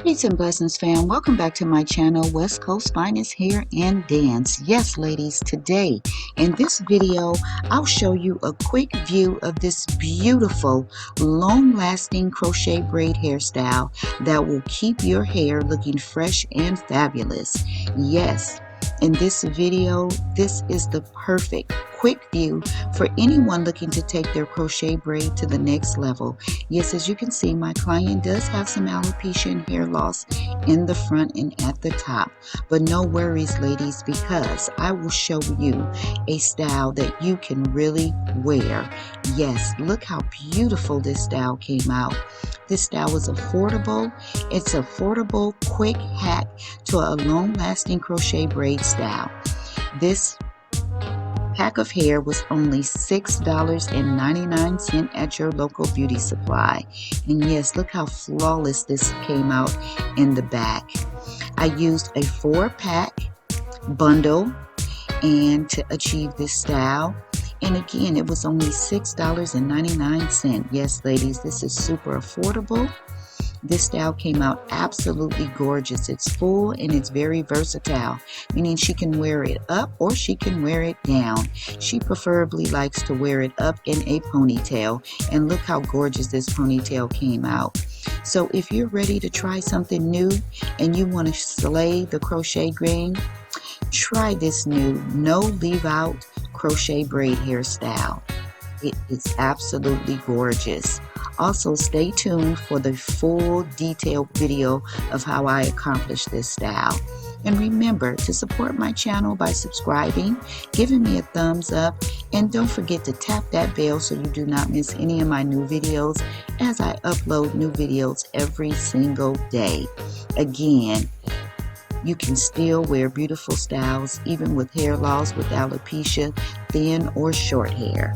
Peace and blessings, fam. Welcome back to my channel, West Coast Finest Hair and Dance. Yes, ladies, today in this video, I'll show you a quick view of this beautiful, long-lasting crochet braid hairstyle that will keep your hair looking fresh and fabulous. Yes, in this video, this is the perfect quick view for anyone looking to take their crochet braid to the next level. Yes, as you can see, my client does have some alopecia and hair loss in the front and at the top. But no worries, ladies, because I will show you a style that you can really wear. Yes, look how beautiful this style came out. This style is affordable. It's affordable, quick hack to a long-lasting crochet braid style. This pack of hair was only $6.99 at your local beauty supply. And yes, look how flawless this came out in the back. I used a 4-pack bundle and to achieve this style. And again, it was only $6.99. Yes, ladies, this is super affordable. This style came out absolutely gorgeous. It's full and it's very versatile, meaning she can wear it up or she can wear it down. She preferably likes to wear it up in a ponytail, and look how gorgeous this ponytail came out. So if you're ready to try something new and you want to slay the crochet game, try this new no leave out crochet braid hairstyle. It is absolutely gorgeous. Also, stay tuned for the full detailed video of how I accomplished this style. And remember to support my channel by subscribing, giving me a thumbs up, and don't forget to tap that bell so you do not miss any of my new videos as I upload new videos every single day. Again, you can still wear beautiful styles even with hair loss, with alopecia, thin or short hair.